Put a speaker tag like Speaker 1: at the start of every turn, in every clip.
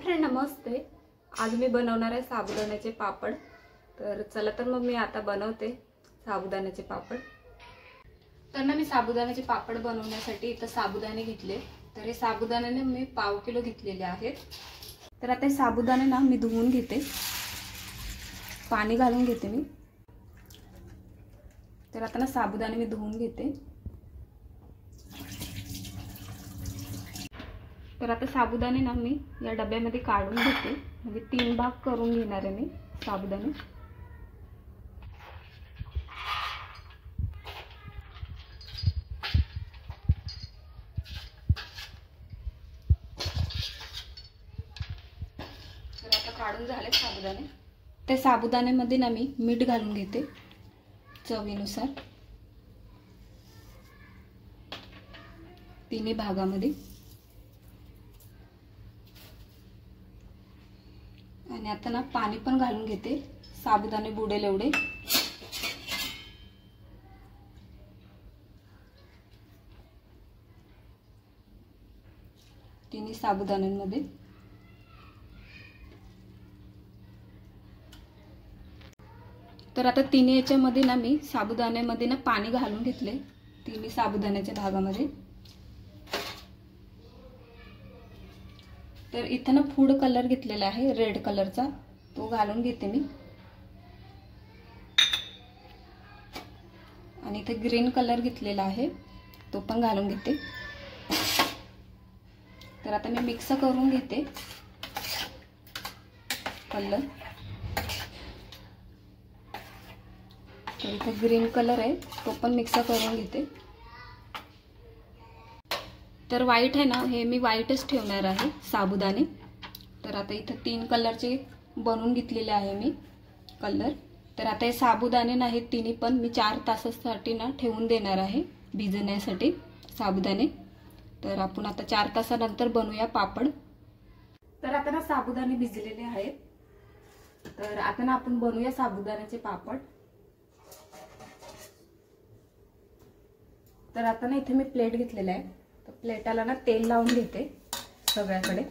Speaker 1: Friend, नमस्ते। आज मी बनवणार आहे साबुदाण्याचे पापड। तर चला तर मग मी आता बनवते साबुदाण्याचे पापड। तर ना मी साबुदाण्याचे पापड बनवण्यासाठी इथं साबुदाणे घेतले। तर हे साबुदाणे मी पाव किलो घेतलेले आहेत। तर आता हे साबुदाणे ना मी धुवून घेते, पाणी घालून घेते मी। तर आता ना साबुदाणे मी धुवून घेते। तर आता साबुदाणे ना मी या डब्यामध्ये काढून घेते, म्हणजे 3 भाग करून घेणार आहे मी साबुदाणे। तर आता काढून झाले साबुदाणे। त्या साबुदाण्यामध्ये ना मी मीठ घालून घेते चवीनुसार, तिन्ही भागामध्ये। आणि आता ना पाणी पण घालून घेते, साबुदाणे बुडेल एवढे। तिन्ही साबुदाण्यांमध्ये तर आता तिन्ही याच्यामध्ये ना मी साबुदाण्यामध्ये ना पाणी घालून घेतले, तिन्ही साबुदाण्याच्या भागामध्ये। तर इथं ना फूड कलर घेतलेला आहे रेड कलरचा, तो घालून घेते मी। आणि इथे ग्रीन कलर घेतलेला आहे, तो पण घालून घेते। तर आता मी मिक्स करून घेते कलर। तर इथे ग्रीन कलर आहे, तो पण मिक्स करून घेते। तर व्हाईट आहे ना, हे मी व्हाईटच ठेवणार आहे साबुदाणे। तर आता इथे 3 कलरचे बनवून घेतलेले आहे मी कलर। तर आता हे साबुदाणे नाही तिन्ही पण मी 4 तासासाठी ना ठेवून देणार आहे भिजण्यासाठी साबुदाणे। तर आपण आता 4 तासानंतर बनवूया पापड। तर आता ना साबुदाणे भिजलेले आहेत, तर आता ना आपण बनवूया साबुदाण्याचे पापड। तर आता ना इथे मी प्लेट घेतलेला आहे, तर प्लेटाला ना तेल लावून घेते सगळ्याकडे।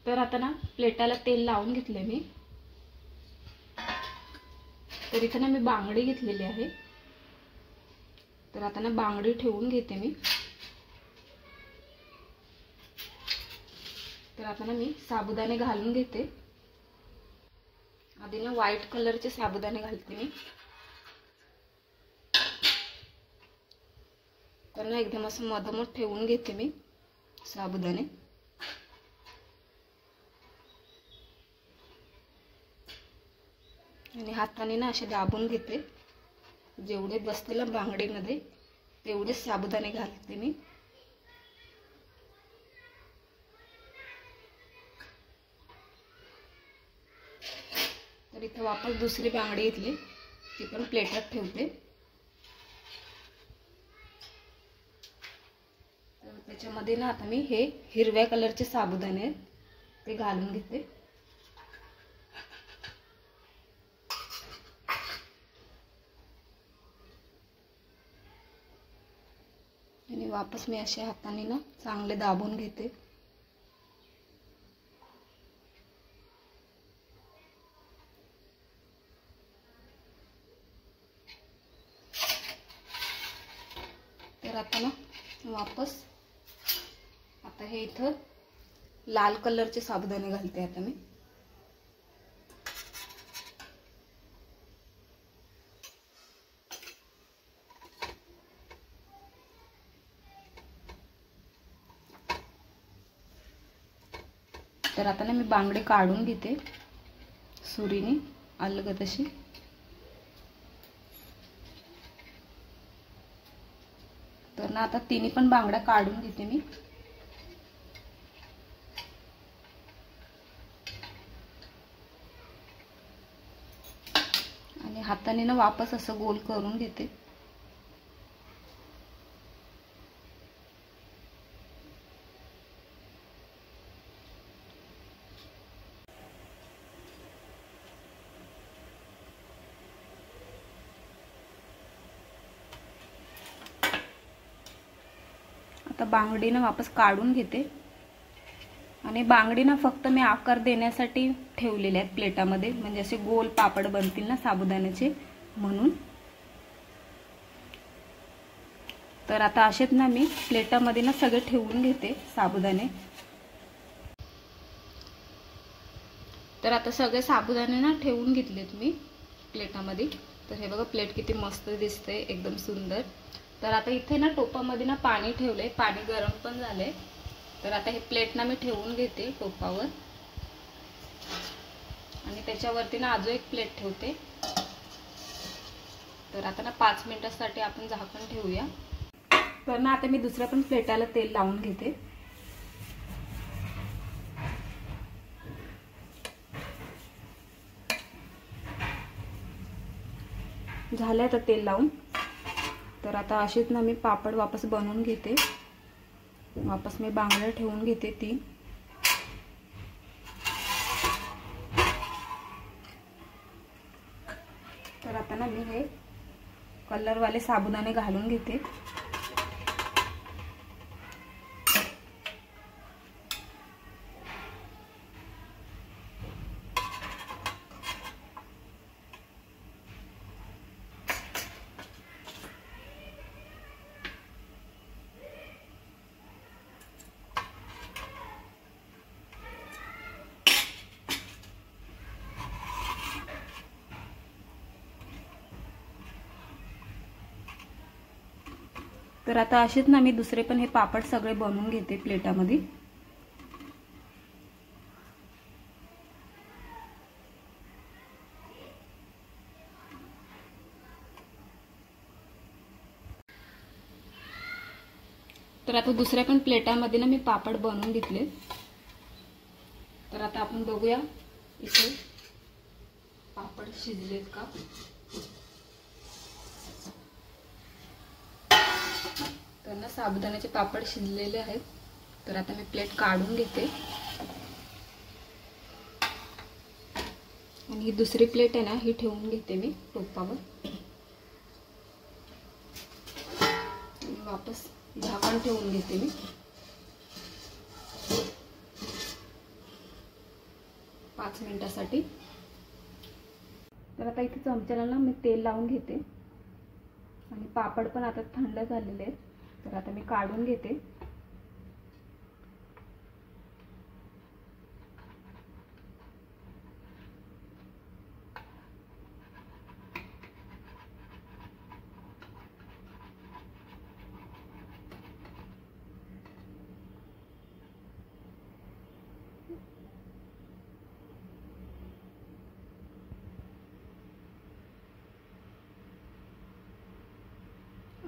Speaker 1: तर आता ना प्लेटाला तेल लावून घेतले मी। तर इथे ना मी बांगडी घेतलेली आहे, तर आता ना बांगडी ठेवून घेते मी। तर आता ना मी साबुदाणे घालून घेते। आधी ना व्हाईट कलरचे साबुदाणे घालते मी। तर ना एकदम असं मधोमध ठेवून घेते मी साबुदाणे। आणि हाताने ना असे दाबून घेते, जेवढे बसतील बांगडीमध्ये तेवढेच साबुदाणे घालते मी। तर इथे वापस दुसरी बांगडी घेतली, ती पण प्लेटात ठेवते। तर त्याच्यामध्ये ना आता मी हे हिरव्या कलरचे साबुदाणे ते घालून घेते। आणि वापस मी अशा हाताने ना चांगले दाबून घेते। तर आता ना वापस आता हे इथं लाल कलरचे साबुदाणे घालते आता मी। तर आता ना मी बांगडी काढून घेते सुरीने अलगद अशी। तर ना आता तिन्ही पण बांगड्या काढून घेते मी। आणि हाताने ना वापस असं गोल करून घेते। आता बांगडीनं वापस काढून घेते आणि बांगडीनं फक्त मी आकार देण्यासाठी ठेवलेले आहेत प्लेटामध्ये, म्हणजे असे गोल पापड बनतील ना साबुदाण्याचे म्हणून. तर आता असेच ना मी प्लेटामध्ये ना सगळे ठेवून घेते साबुदाणे. तर आता सगळे साबुदाणे ना ठेवून घेतलेत मी प्लेटामध्ये. तर हे बघा प्लेट किती मस्त दिसते, एकदम सुंदर. तर आता इथे ना टोपामध्ये ना पाणी ठेवलंय, पाणी गरम पण झालंय. तर आता हे प्लेट ना मी ठेवून घेते टोपावर आणि त्याच्यावरती ना अजून एक प्लेट ठेवते. तर आता ना 5 मिनिटांसाठी आपण झाकण ठेवूया. तर ना आता मी दुसऱ्या पण प्लेटाला तेल लावून घेते. झाले आता तेल लावून. तर आता अशीच ना मी पापड वापस बनवून घेते. वापस मी बांगड्या ठेवून घेते 3. तर आता ना मी हे कलरवाले साबुदाणे घालून घेते. तर आता असेच ना मी दुसरे पण हे पापड सगळे बनवून घेते प्लेटामध्ये. तर आता दुसऱ्या पण प्लेटामध्ये ना मी पापड बनवून घेतले. तर आता आपण बघूया इथे पापड शिजलेत का. तर ना साबुदाण्याचे पापड शिजलेले आहेत. तर आता मी प्लेट काढून घेते आणि ही दुसरी प्लेट आहे ना ही ठेवून घेते मी टोपावर आणि वापस झाकण ठेवून घेते मी 5 मिनिटांसाठी. तर आता इथे चमच्याला ना मी तेल लावून घेते आणि पापड पण आता थंड झालेले आहेत. तर आता मी काढून घेते.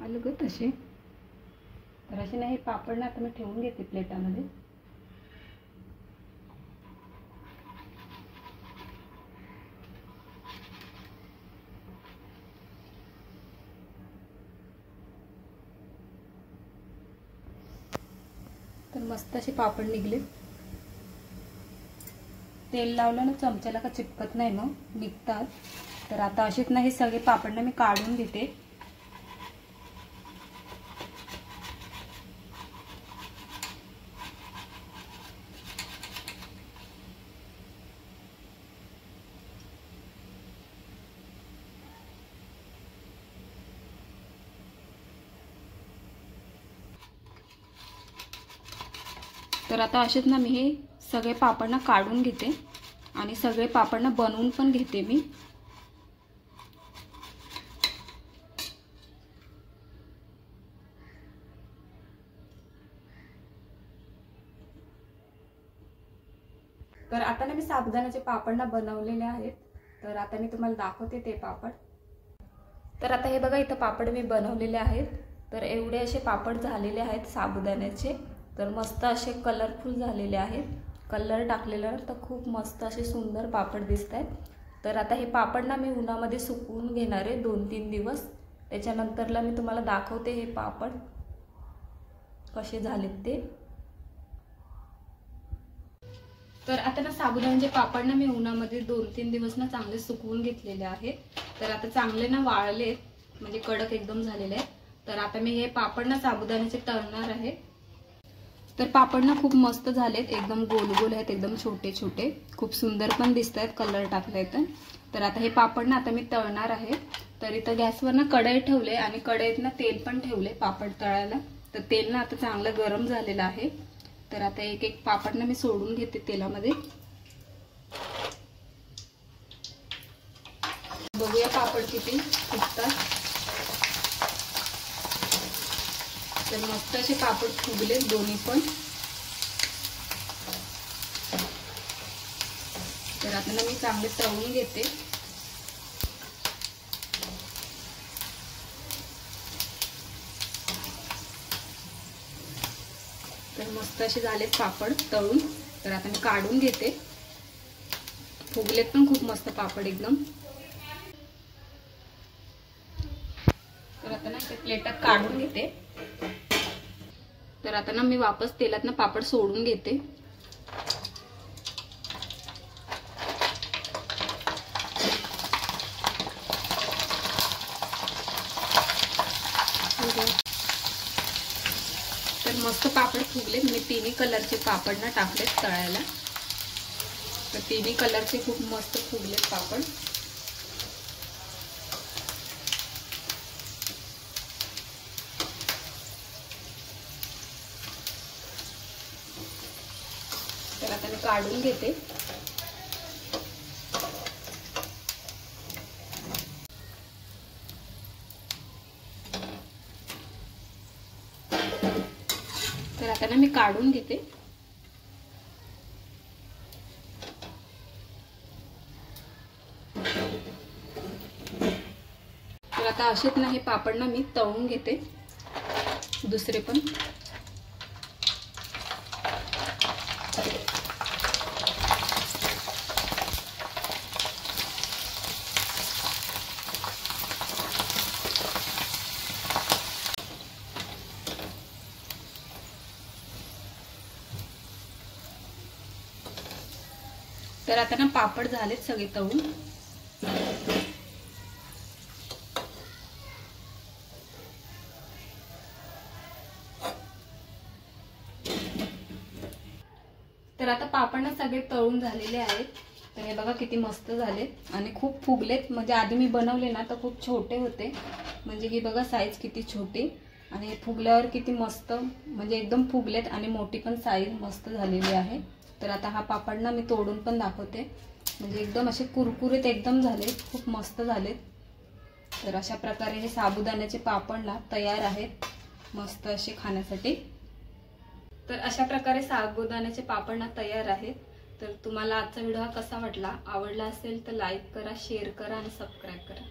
Speaker 1: आलू ग तसे. तर असे नाही पापड ना आता मी ठेवून घेते प्लेटामध्ये. तर मस्त असे पापड निघले. तेल लावलं ना चमच्याला का चिपकत नाही, मग निघतात. तर आता असेच ना हे सगळे पापड ना मी काढून घेते. तर आता असेच ना मी हे सगळे पापड ना काढून घेते आणि सगळे पापड ना बनवून पण घेते मी. तर आता ना मी साबुदाण्याचे पापड ना बनवलेले आहेत. तर आता मी तुम्हाला दाखवते ते पापड. तर आता हे बघा इथं पापड मी बनवलेले आहेत. तर एवढे असे पापड झालेले आहेत साबुदाण्याचे. तर मस्त असे कलरफुल झालेले आहेत. कलर टाकलेल्यावर तर खूप मस्त असे सुंदर पापड दिसत आहेत. तर आता हे पापड ना मी उन्हामध्ये सुकवून घेणार आहे 2-3 दिवस. त्याच्यानंतरला मी तुम्हाला दाखवते हे पापड कसे झालेत ते. तर आता ना साबुदाण्याचे पापड ना मी उन्हामध्ये 2-3 दिवस ना चांगले सुकवून घेतलेले आहेत. तर आता चांगले ना वाळलेत, म्हणजे कडक एकदम झालेले आहेत. तर आता मी हे पापड ना साबुदाण्याचे तळणार आहे. तर पापड ना खूप मस्त झालेत, एकदम गोल गोल आहेत, एकदम छोटे छोटे, खूप सुंदर पण दिसत आहेत कलर टाकलाय तर आता हे पापड ना आता मी तळणार आहे। तर इथं गॅसवर ना कढई ठेवले आणि कढईत ना तेल पण ठेवले पापड तळायला। तर तेल ना आता चांगलं गरम झालेलं आहे। तर आता एक एक पापड ना मी सोडून घेते तेलामध्ये। बघूया पापड किती फुगतात। तर मस्त असे पापड फुगले दोन्ही पण। तर आता ना मी चांगले तळून घेते। तर मस्त असे झालेत पापड तळून। तर आता मी काढून घेते। फुगलेत पण खूप मस्त पापड एकदम। तर आता ना ते प्लेटात काढून घेते। तर आता ना मी वापस तेलात ना पापड सोडून घेते। तर मस्त पापड फुगले। मी तिन्ही कलरचे पापड ना टाकलेत तळायला। तर तिन्ही कलरचे खूप मस्त फुगलेत पापड। तर आता मी काढून घेते। तर आता ना मी काढून घेते। तर आता असेच ना हे पापड ना मी तळून घेते दुसरे पण। तर आता ना पापड झालेत सगळे तळून। तर आता पापड ना सगळे तळून झालेले आहेत। तर हे बघा किती मस्त झालेत आणि खूप फुगलेत। म्हणजे आधी मी बनवले ना तर खूप छोटे होते, म्हणजे ही बघा साईज किती छोटी, आणि फुगल्यावर किती मस्त म्हणजे एकदम फुगलेत आणि मोठी पण साईज मस्त झालेली आहे। तर आता हा पापड ना मी तोडून पण दाखवते, म्हणजे एकदम असे कुरकुरीत एकदम झालेत, खूप मस्त झालेत। तर अशा प्रकारे हे साबुदाण्याचे पापड ना तयार आहेत मस्त असे खाण्यासाठी। तर अशा प्रकारे साबुदाण्याचे पापड ना तयार आहेत। तर तुम्हाला आजचा व्हिडिओ कसा वाटला, आवडला असेल तर लाईक करा, शेअर करा आणि सबस्क्राईब करा।